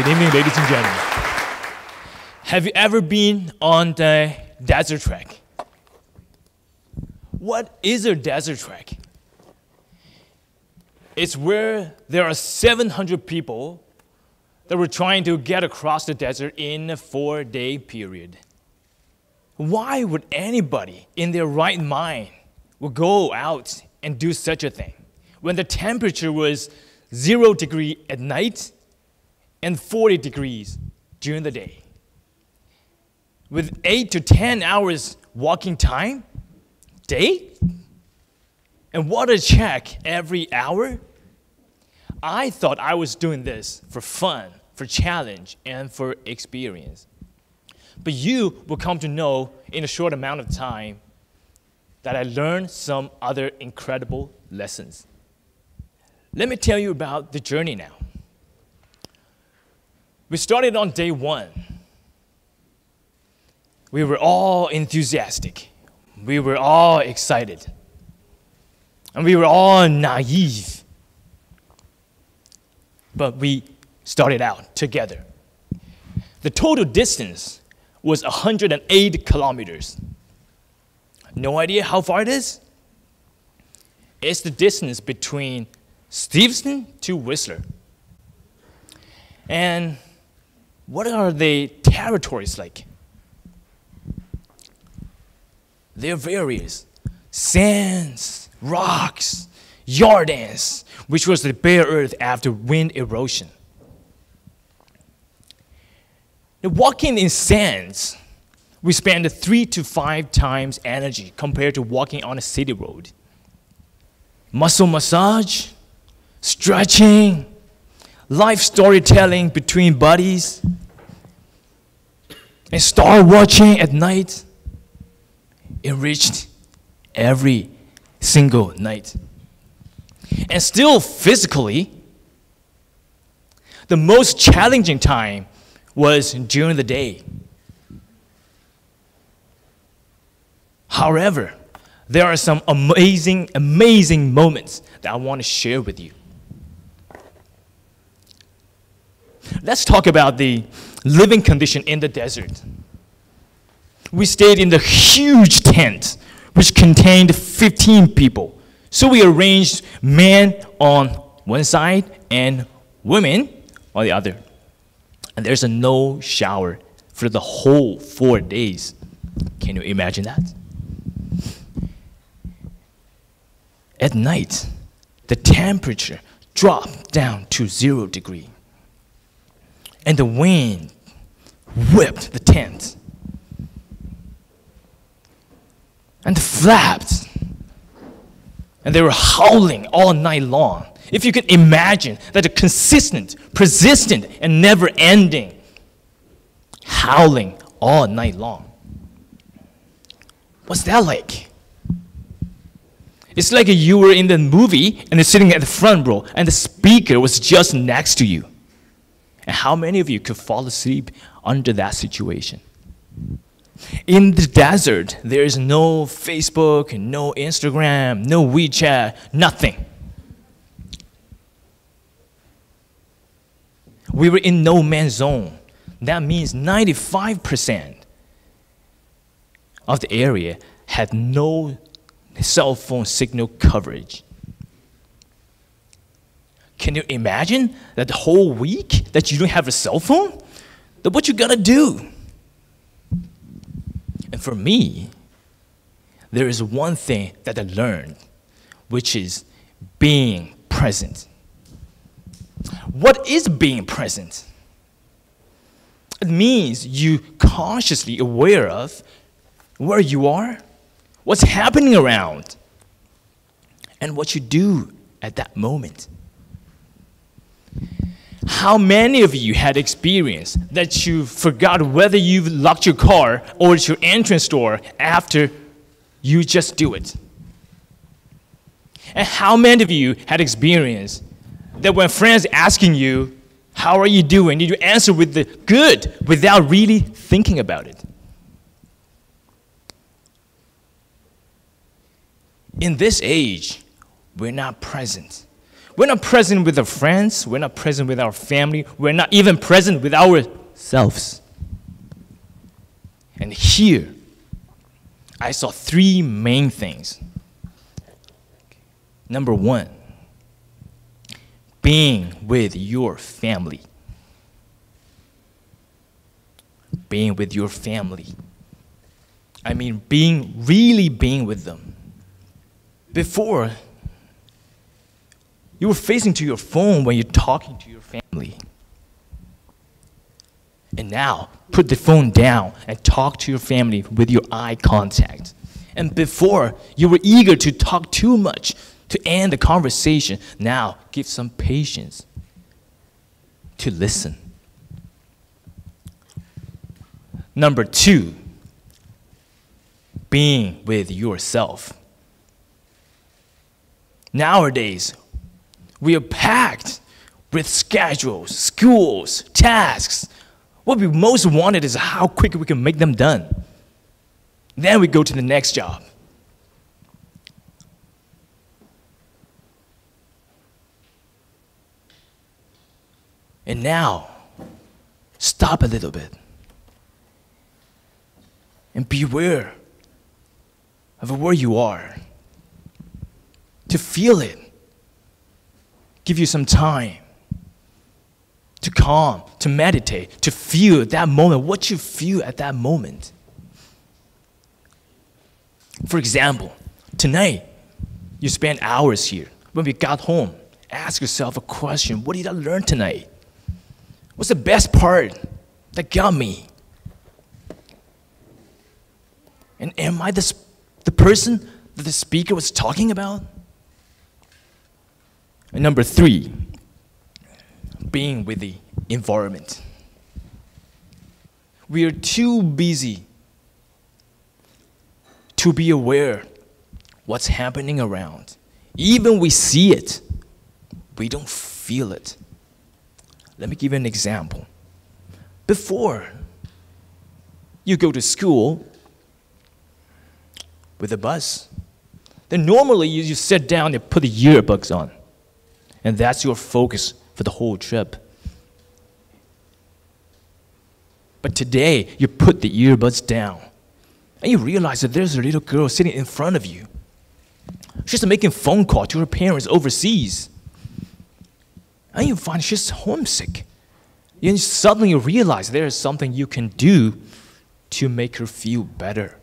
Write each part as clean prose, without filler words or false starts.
Good evening, ladies and gentlemen. Have you ever been on the desert trek? What is a desert trek? It's where there are 700 people that were trying to get across the desert in a 4-day period. Why would anybody in their right mind would go out and do such a thing when the temperature was 0 degrees at night and 40 degrees during the day? With 8 to 10 hours walking time, day? And water check every hour? I thought I was doing this for fun, for challenge, and for experience. But you will come to know in a short amount of time that I learned some other incredible lessons. Let me tell you about the journey now. We started on day 1. We were all enthusiastic. We were all excited. And we were all naive. But we started out together. The total distance was 108 kilometers. No idea how far it is? It's the distance between Steveston to Whistler. And what are the territories like? They're various. Sands, rocks, Jordans, which was the bare earth after wind erosion. Now, walking in sands, we spend 3 to 5 times energy compared to walking on a city road. Muscle massage, stretching, life storytelling between buddies, and star watching at night enriched every single night. And still physically, the most challenging time was during the day. However, there are some amazing, amazing moments that I want to share with you. Let's talk about the living condition in the desert. We stayed in the huge tent, which contained 15 people. So we arranged men on one side and women on the other. And there's no shower for the whole 4 days. Can you imagine that? At night, the temperature dropped down to 0 degrees. And the wind whipped the tent. And flapped. And they were howling all night long. If you can imagine that a consistent, persistent, and never-ending howling all night long. What's that like? It's like you were in the movie and you're sitting at the front row and the speaker was just next to you. And how many of you could fall asleep under that situation? In the desert, there is no Facebook, no Instagram, no WeChat, nothing. We were in no man's zone. That means 95% of the area had no cell phone signal coverage. Can you imagine that the whole week that you don't have a cell phone? Then what you gotta do? And for me, there is one thing that I learned, which is being present. What is being present? It means you consciously aware of where you are, what's happening around, and what you do at that moment. How many of you had experienced that you forgot whether you've locked your car or it's your entrance door after you just do it? And how many of you had experienced that when friends asking you, how are you doing, you answer with the good without really thinking about it? In this age, we're not present. We're not present with our friends. We're not present with our family. We're not even present with ourselves. And here, I saw three main things. Number one, being with your family. Being with your family. I mean, really being with them. Before, you were facing to your phone when you're talking to your family. And now, put the phone down and talk to your family with your eye contact. And before, you were eager to talk too much to end the conversation. Now, give some patience to listen. Number two, being with yourself. Nowadays, we are packed with schedules, schools, tasks. What we most wanted is how quick we can make them done. Then we go to the next job. And now, stop a little bit and be aware of where you are. To feel it. Give you some time to calm, to meditate, to feel that moment, what you feel at that moment. For example, tonight, you spent hours here. When we got home, ask yourself a question. What did I learn tonight? What's the best part that got me? And am I the person that the speaker was talking about? And number three, being with the environment. We are too busy to be aware what's happening around. Even we see it, we don't feel it. Let me give you an example. Before you go to school with a bus, then normally you sit down and put the earbuds on. And that's your focus for the whole trip. But today, you put the earbuds down. And you realize that there's a little girl sitting in front of you. She's making a phone call to her parents overseas. And you find she's homesick. And suddenly you realize there is something you can do to make her feel better.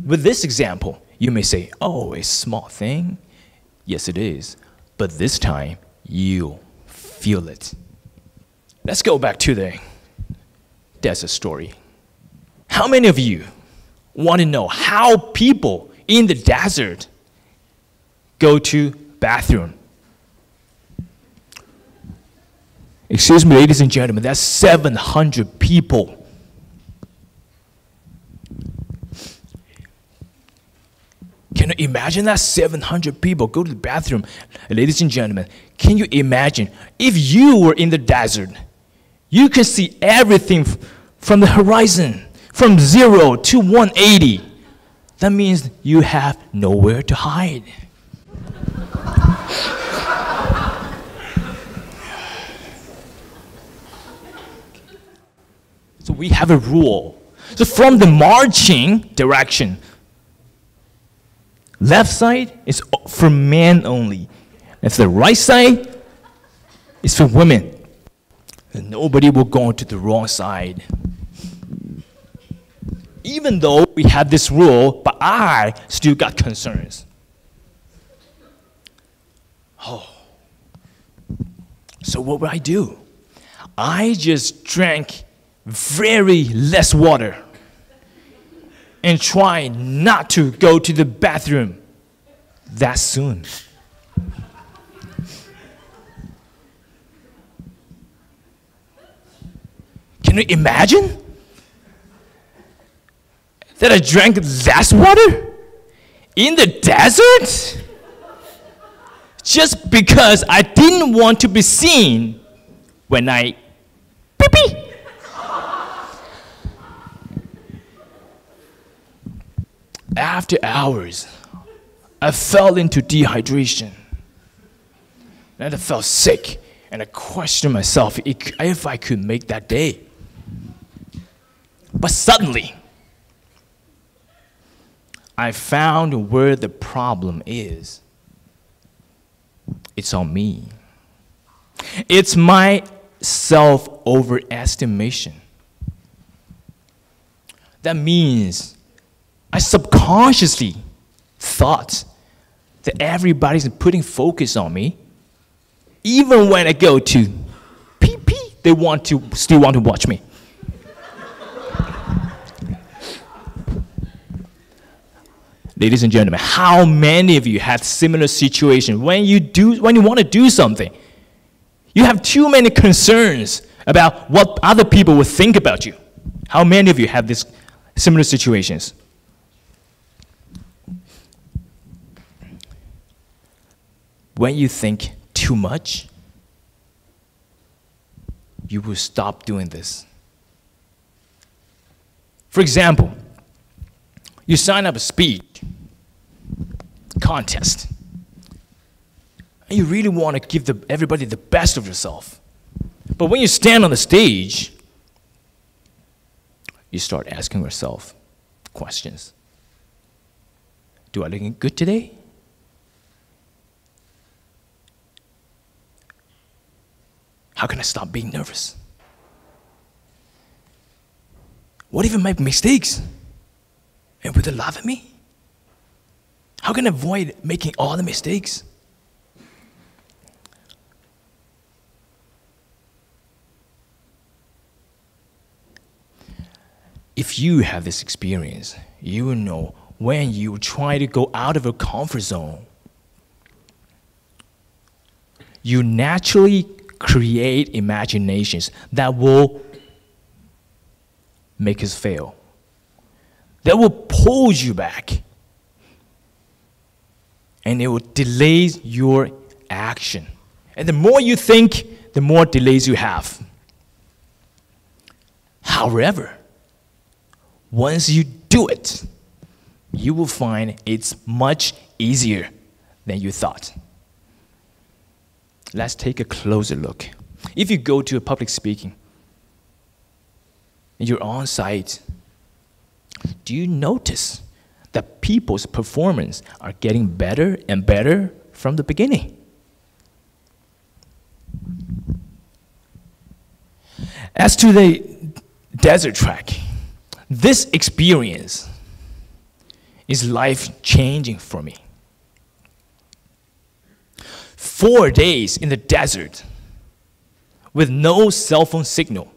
With this example, you may say, oh, a small thing. Yes, it is. But this time, you feel it. Let's go back to the desert story. How many of you want to know how people in the desert go to bathroom? Excuse me, ladies and gentlemen, that's 700 people. Can you imagine that 700 people go to the bathroom? Ladies and gentlemen, can you imagine if you were in the desert, you could see everything from the horizon, from 0 to 180. That means you have nowhere to hide. So we have a rule. So from the marching direction, left side is for men only. And the right side is for women. And nobody will go to the wrong side. Even though we had this rule, but I still got concerns. Oh. So what would I do? I just drank very less water and try not to go to the bathroom that soon. Can you imagine that I drank less water in the desert just because I didn't want to be seen when I pee-pee? After hours, I fell into dehydration. And I felt sick, and I questioned myself if I could make that day. But suddenly, I found where the problem is. It's on me. It's my self-overestimation. That means I subconsciously thought that everybody's putting focus on me. Even when I go to pee-pee, they still want to watch me. Ladies and gentlemen, how many of you had similar situation when you want to do something? You have too many concerns about what other people will think about you. How many of you have this similar situations? When you think too much, you will stop doing this. For example, you sign up a speech contest, and you really want to give everybody the best of yourself. But when you stand on the stage, you start asking yourself questions. Do I look good today? How can I stop being nervous? What if I make mistakes? And will they laugh at me? How can I avoid making all the mistakes? If you have this experience, you will know when you try to go out of your comfort zone, you naturally create imaginations that will make us fail. That will pull you back. And it will delay your action. And the more you think, the more delays you have. However, once you do it, you will find it's much easier than you thought. Let's take a closer look. If you go to a public speaking, and you're on site, do you notice that people's performance are getting better and better from the beginning? As to the desert trek, this experience is life-changing for me. 4 days in the desert with no cell phone signal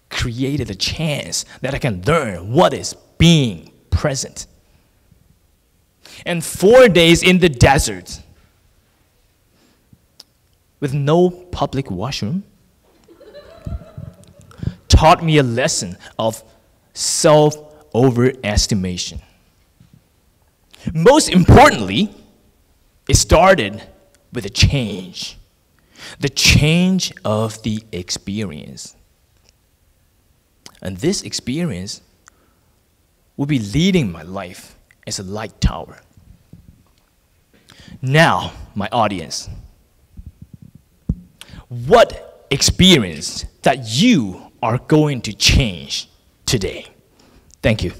created a chance that I can learn what is being present. And 4 days in the desert with no public washroom taught me a lesson of self-overestimation. Most importantly, it started with a change. The change of the experience. And this experience will be leading my life as a light tower. Now, my audience, what experience that you are going to change today? Thank you.